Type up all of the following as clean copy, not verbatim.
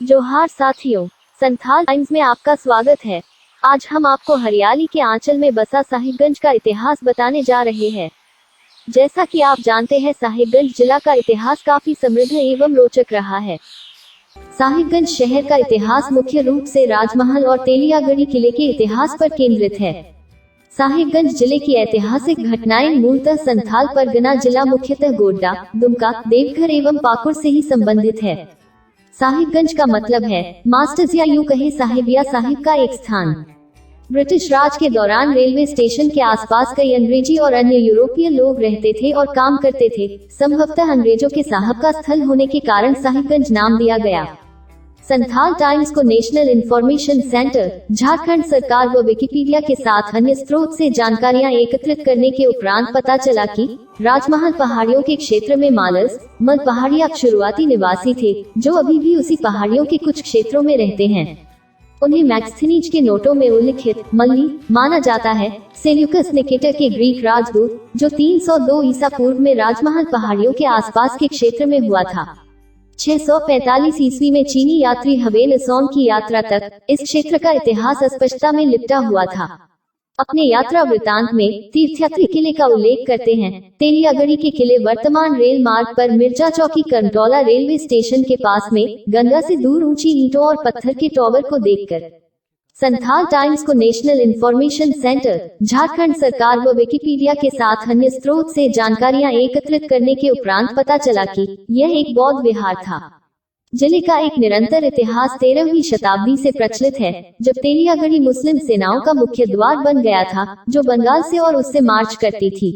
जोहार साथियों, संथाल टाइम्स में आपका स्वागत है। आज हम आपको हरियाली के आंचल में बसा साहिबगंज का इतिहास बताने जा रहे हैं। जैसा कि आप जानते हैं, साहिबगंज जिला का इतिहास काफी समृद्ध एवं रोचक रहा है। साहिबगंज शहर का इतिहास मुख्य रूप से राजमहल और तेलियागढ़ी किले के इतिहास पर केंद्रित है। साहिबगंज जिले की ऐतिहासिक घटनाएं मूलतः संथाल परगना जिला मुख्यतः गोड्डा, दुमका, देवघर एवं पाकुड़ से ही संबंधित है। साहिबगंज का मतलब है मास्टर्स या यूं कहे साहिब या साहिब का एक स्थान। ब्रिटिश राज के दौरान रेलवे स्टेशन के आसपास कई अंग्रेजी और अन्य यूरोपीय लोग रहते थे और काम करते थे। संभवतः अंग्रेजों के साहब का स्थल होने के कारण साहिबगंज नाम दिया गया। संथाल टाइम्स को नेशनल इंफॉर्मेशन सेंटर, झारखंड सरकार व विकिपीडिया के साथ अन्य स्रोत से जानकारियां एकत्रित करने के उपरांत पता चला कि राजमहल पहाड़ियों के क्षेत्र में मालस, मल पहाड़िया शुरुआती निवासी थे, जो अभी भी उसी पहाड़ियों के कुछ क्षेत्रों में रहते हैं। उन्हें मैक्सथीनीज के नोटों में उल्लिखित मल्ली माना जाता है। सेल्यूकस निकेटर के ग्रीक राजदूत, जो 302 ईसा पूर्व में राजमहल पहाड़ियों के आसपास के क्षेत्र में हुआ था। 645 ईस्वी में चीनी यात्री हवेल असोम की यात्रा तक इस क्षेत्र का इतिहास अस्पष्टता में लिपटा हुआ था। अपने यात्रा वृतांत में तीर्थयात्री किले का उल्लेख करते हैं। तेलियागढ़ी के किले वर्तमान रेल मार्ग पर मिर्जा चौकी करंटोला रेलवे स्टेशन के पास में गंगा से दूर ऊंची ईंटों और पत्थर के टॉवर को देखकर संथाल टाइम्स को नेशनल इंफॉर्मेशन सेंटर, झारखंड सरकार व विकिपीडिया के साथ अन्य स्रोत से जानकारियां एकत्रित करने के उपरांत पता चला कि यह एक बौद्ध विहार था। जिले का एक निरंतर इतिहास 13वीं शताब्दी से प्रचलित है, जब तेलियागढ़ी मुस्लिम सेनाओं का मुख्य द्वार बन गया था, जो बंगाल से और उससे मार्च करती थी।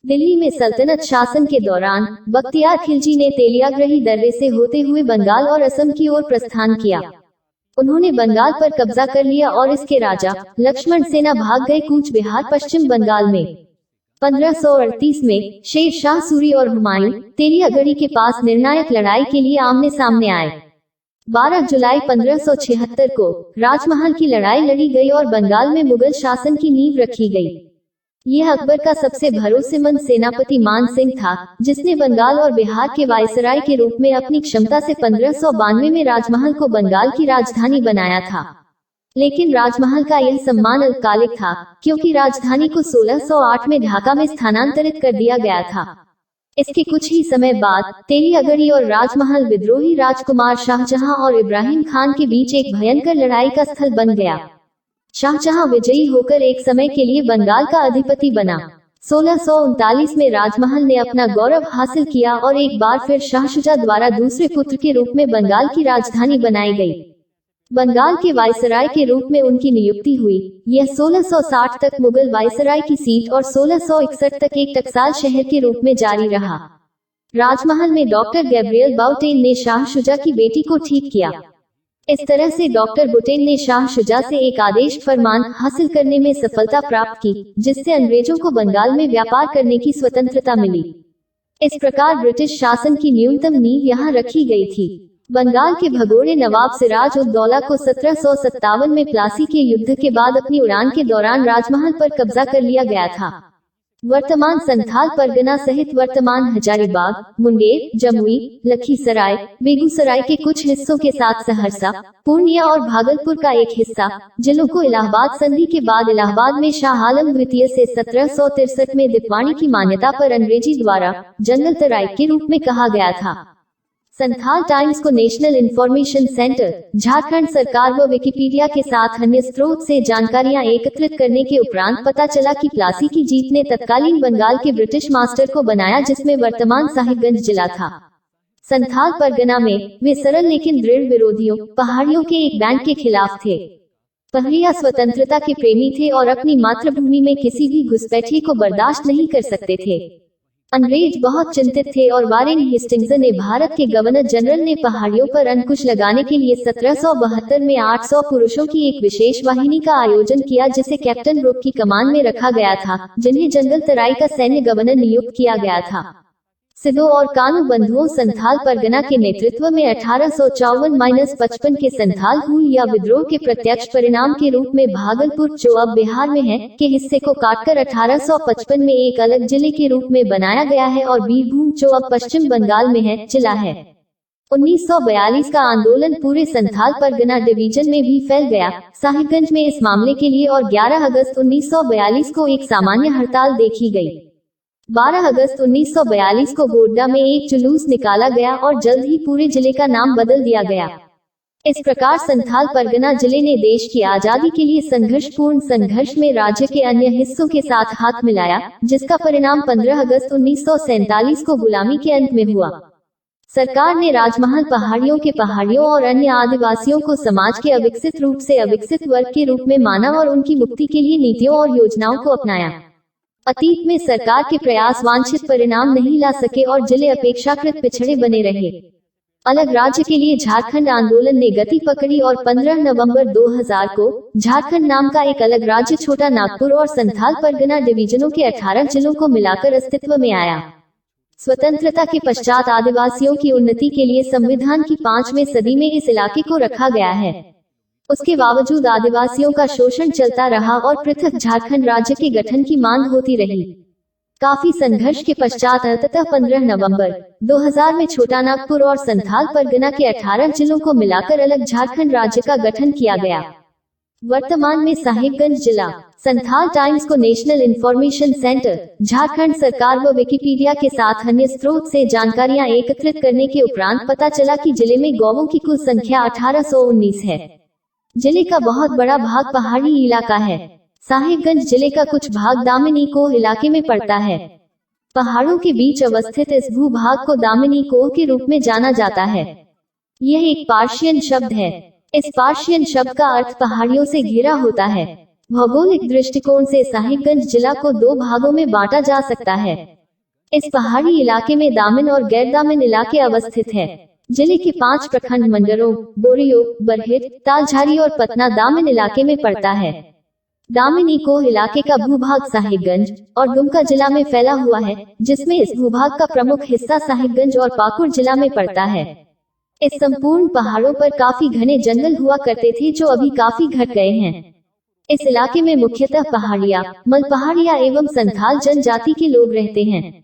दिल्ली में सल्तनत शासन के दौरान बख्तियार खिलजी ने तेलियागढ़ी दर्रे से होते हुए बंगाल और असम की ओर प्रस्थान किया। उन्होंने बंगाल पर कब्जा कर लिया और इसके राजा लक्ष्मण सेना भाग गए कूच बिहार पश्चिम बंगाल में। 1538 में शेर शाह सूरी और हुमायूं तेलियागढ़ी के पास निर्णायक लड़ाई के लिए आमने सामने आए। 12 जुलाई 1576 को राजमहल की लड़ाई लड़ी गई और बंगाल में मुगल शासन की नींव रखी गई। यह अकबर का सबसे भरोसेमंद सेनापति मान सिंह था, जिसने बंगाल और बिहार के वायसराय के रूप में अपनी क्षमता से 1592 में राजमहल को बंगाल की राजधानी बनाया था। लेकिन राजमहल का यह सम्मान अल्पकालिक था, क्योंकि राजधानी को 1608 में ढाका में स्थानांतरित कर दिया गया था। इसके कुछ ही समय बाद तेलियागढ़ी और राजमहल विद्रोही राजकुमार शाहजहां और इब्राहिम खान के बीच एक भयंकर लड़ाई का स्थल बन गया। शाहजहां विजयी होकर एक समय के लिए बंगाल का अधिपति बना। 1639 में राजमहल ने अपना गौरव हासिल किया और एक बार फिर शाह शुजा द्वारा दूसरे पुत्र के रूप में बंगाल की राजधानी बनाई गई। बंगाल के वायसराय के रूप में उनकी नियुक्ति हुई। यह 1660 तक मुगल वायसराय की सीट और 1661 तक एक टकसाल शहर के रूप में जारी रहा। राजमहल में डॉक्टर गैब्रियल बाउटेन ने शाह शुजा की बेटी को ठीक किया। इस तरह से डॉक्टर बुटेन ने शाह शुजा से एक आदेश फरमान हासिल करने में सफलता प्राप्त की, जिससे अंग्रेजों को बंगाल में व्यापार करने की स्वतंत्रता मिली। इस प्रकार ब्रिटिश शासन की न्यूनतम नींव यहाँ रखी गई थी। बंगाल के भगोड़े नवाब सिराज उद दौला को 1757 में प्लासी के युद्ध के बाद अपनी उड़ान के दौरान राजमहल पर कब्जा कर लिया गया था। वर्तमान संथाल परगना सहित वर्तमान हजारीबाग, मुंगेर, जमुई, लखीसराय, बेगूसराय के कुछ हिस्सों के साथ सहरसा, पूर्णिया और भागलपुर का एक हिस्सा, जिलों को इलाहाबाद संधि के बाद इलाहाबाद में शाह आलम द्वितीय से 1763 में दीपवाणी की मान्यता पर अंग्रेजी द्वारा जंगल तराई के रूप में कहा गया था। संथाल टाइम्स को नेशनल इंफॉर्मेशन सेंटर, झारखंड सरकार व विकिपीडिया के साथ अन्य स्रोत से जानकारियां एकत्रित करने के उपरांत पता चला कि प्लासी की जीत ने तत्कालीन बंगाल के ब्रिटिश मास्टर को बनाया, जिसमें वर्तमान साहिबगंज जिला था। संथाल परगना में वे सरल लेकिन दृढ़ विरोधियों पहाड़ियों के एक बैंड के खिलाफ थे। पहलिया स्वतंत्रता के प्रेमी थे और अपनी मातृभूमि में किसी भी घुसपैठिए को बर्दाश्त नहीं कर सकते थे। अंग्रेज बहुत चिंतित थे और वारेन हेस्टिंग्स ने भारत के गवर्नर जनरल ने पहाड़ियों पर अंकुश लगाने के लिए 1772 में 800 पुरुषों की एक विशेष वाहिनी का आयोजन किया, जिसे कैप्टन ब्रुक की कमान में रखा गया था, जिन्हें जंगल तराई का सैन्य गवर्नर नियुक्त किया गया था। सिद्धों और कानू बंधुओं संथाल परगना के नेतृत्व में 1854-55 के संथाल हूल या विद्रोह के प्रत्यक्ष परिणाम के रूप में भागलपुर, जो अब बिहार में है, के हिस्से को काटकर 1855 में एक अलग जिले के रूप में बनाया गया है और बीरभूम, जो अब पश्चिम बंगाल में है, जिला है। 1942 का आंदोलन पूरे संथाल परगना डिवीजन में भी फैल गया। साहिबगंज में इस मामले के लिए और 11 अगस्त 1942 को एक सामान्य हड़ताल देखी गई। 12 अगस्त 1942 को गोड्डा में एक जुलूस निकाला गया और जल्द ही पूरे जिले का नाम बदल दिया गया। इस प्रकार संथाल परगना जिले ने देश की आजादी के लिए संघर्षपूर्ण संघर्ष में राज्य के अन्य हिस्सों के साथ हाथ मिलाया, जिसका परिणाम 15 अगस्त 1947 को गुलामी के अंत में हुआ। सरकार ने राजमहल पहाड़ियों के पहाड़ियों और अन्य आदिवासियों को समाज के अविकसित रूप से अविकसित वर्ग के रूप में माना और उनकी मुक्ति के लिए नीतियों और योजनाओं को अपनाया। अतीत में सरकार के प्रयास वांछित परिणाम नहीं ला सके और जिले अपेक्षाकृत पिछड़े बने रहे। अलग राज्य के लिए झारखंड आंदोलन ने गति पकड़ी और 15 नवंबर 2000 को झारखंड नाम का एक अलग राज्य छोटा नागपुर और संथाल परगना डिवीजनों के 18 जिलों को मिलाकर अस्तित्व में आया। स्वतंत्रता के पश्चात आदिवासियों की उन्नति के लिए संविधान की 5वीं सदी में इस इलाके को रखा गया है। उसके बावजूद आदिवासियों का शोषण चलता रहा और पृथक झारखंड राज्य के गठन की मांग होती रही। काफी संघर्ष के पश्चात अंततः 15 नवंबर 2000 में छोटा नागपुर और संथाल परगना के 18 जिलों को मिलाकर अलग झारखंड राज्य का गठन किया गया। वर्तमान में साहिबगंज जिला संथाल टाइम्स को नेशनल इंफॉर्मेशन सेंटर, झारखंड सरकार व विकिपीडिया के साथ अन्य स्रोत से जानकारियां एकत्रित करने के उपरांत पता चला कि जिले में गौवों की कुल संख्या 1819 है। जिले का बहुत बड़ा भाग पहाड़ी इलाका है। साहिबगंज जिले का कुछ भाग दामिनी कोह इलाके में पड़ता है। पहाड़ों के बीच अवस्थित इस भूभाग को दामिनी कोह के रूप में जाना जाता है। यह एक पार्शियन शब्द है। इस पार्शियन शब्द का अर्थ पहाड़ियों से घिरा होता है। भौगोलिक दृष्टिकोण से साहिबगंज जिला को 2 भागों में बांटा जा सकता है। इस पहाड़ी इलाके में दामिन और गैर दामिन इलाके अवस्थित है। जिले के 5 प्रखंड मंडलों बोरियो, बरहेट, तालझारी और पतना दामिन इलाके में पड़ता है। दामिनी कोह इलाके का भूभाग साहिबगंज और दुमका जिला में फैला हुआ है, जिसमें इस भूभाग का प्रमुख हिस्सा साहिबगंज और पाकुड़ जिला में पड़ता है। इस संपूर्ण पहाड़ों पर काफी घने जंगल हुआ करते थे जो अभी काफी घट गए हैं। इस इलाके में मुख्यतः पहाड़िया, मलपहाड़िया एवं संथाल जनजाति के लोग रहते हैं।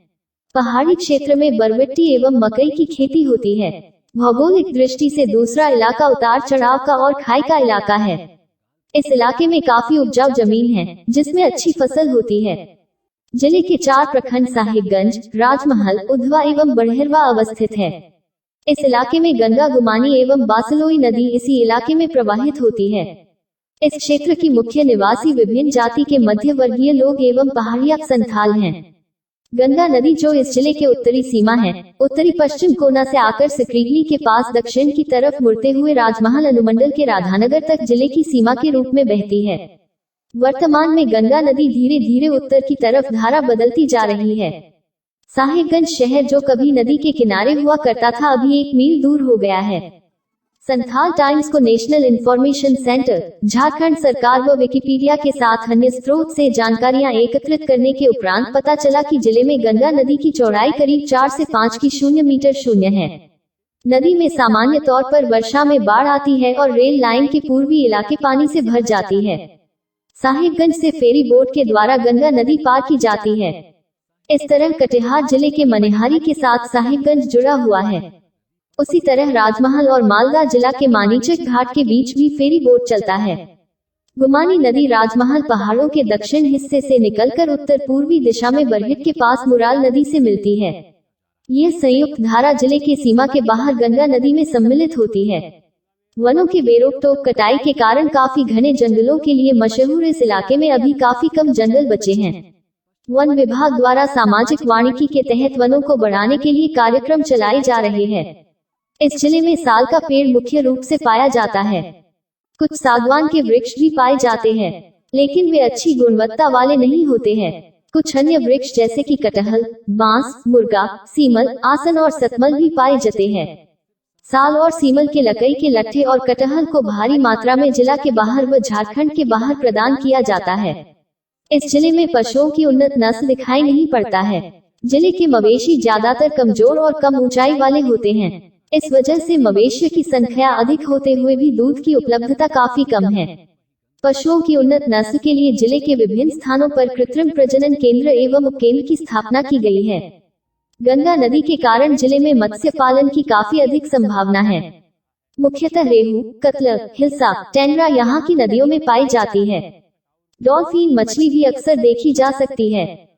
पहाड़ी क्षेत्र में बरबट्टी एवं मकई की खेती होती है। भौगोलिक दृष्टि से दूसरा इलाका उतार चढ़ाव का और खाई का इलाका है। इस इलाके में काफी उपजाऊ जमीन है, जिसमें अच्छी फसल होती है। जिले के 4 प्रखंड साहिबगंज, राजमहल, उधवा एवं बड़हेरवा अवस्थित है। इस इलाके में गंगा, गुमानी एवं बासलोई नदी इसी इलाके में प्रवाहित होती है। इस क्षेत्र की मुख्य निवासी विभिन्न जाति के मध्य वर्गीय लोग एवं पहाड़िया संथाल हैं। गंगा नदी जो इस जिले के उत्तरी सीमा है, उत्तरी पश्चिम कोना से आकर सिकरीगली के पास दक्षिण की तरफ मुड़ते हुए राजमहल अनुमंडल के राधानगर तक जिले की सीमा के रूप में बहती है। वर्तमान में गंगा नदी धीरे धीरे उत्तर की तरफ धारा बदलती जा रही है। साहिबगंज शहर जो कभी नदी के किनारे हुआ करता था, अभी 1 मील दूर हो गया है। संथाल टाइम्स को नेशनल इंफॉर्मेशन सेंटर, झारखंड सरकार व विकिपीडिया के साथ अन्य स्रोत से जानकारियां एकत्रित करने के उपरांत पता चला कि जिले में गंगा नदी की चौड़ाई करीब 4 से 5 मीटर शून्य है। नदी में सामान्य तौर पर वर्षा में बाढ़ आती है और रेल लाइन के पूर्वी इलाके पानी से भर जाती है। साहिबगंज से फेरी बोट के द्वारा गंगा नदी पार की जाती है। इस तरह कटिहार जिले के मनिहारी के साथ साहिबगंज जुड़ा हुआ है। उसी तरह राजमहल और मालदा जिला के मानीचक घाट के बीच भी फेरी बोट चलता है। गुमानी नदी राजमहल पहाड़ों के दक्षिण हिस्से से निकलकर उत्तर पूर्वी दिशा में बरहेट के पास मुराल नदी से मिलती है। ये संयुक्त धारा जिले की सीमा के बाहर गंगा नदी में सम्मिलित होती है। वनों की बेरोक-टोक कटाई के कारण काफी घने जंगलों के लिए मशहूर इस इलाके में अभी काफी कम जंगल बचे हैं। वन विभाग द्वारा सामाजिक वानिकी के तहत वनों को बढ़ाने के लिए कार्यक्रम चलाए जा रहे हैं। इस जिले में साल का पेड़ मुख्य रूप से पाया जाता है। कुछ सागवान के वृक्ष भी पाए जाते हैं, लेकिन वे अच्छी गुणवत्ता वाले नहीं होते हैं। कुछ अन्य वृक्ष जैसे कि कटहल, बांस, मुर्गा, सीमल, आसन और सतमल भी पाए जाते हैं। साल और सीमल के लकड़ी के लट्ठे और कटहल को भारी मात्रा में जिला के बाहर व झारखंड के बाहर प्रदान किया जाता है। इस जिले में पशुओं की उन्नत नस्ल दिखाई नहीं पड़ता है। जिले के मवेशी ज्यादातर कमजोर और कम ऊंचाई वाले होते हैं। इस वजह से मवेशियों की संख्या अधिक होते हुए भी दूध की उपलब्धता काफी कम है। पशुओं की उन्नत नस्ल के लिए जिले के विभिन्न स्थानों पर कृत्रिम प्रजनन केंद्र एवं उपकेंद्र की स्थापना की गई है। गंगा नदी के कारण जिले में मत्स्य पालन की काफी अधिक संभावना है। मुख्यतः रेहू, कतला, हिल्सा, टेंडरा यहाँ की नदियों में पाई जाती है। डॉल्फिन मछली भी अक्सर देखी जा सकती है।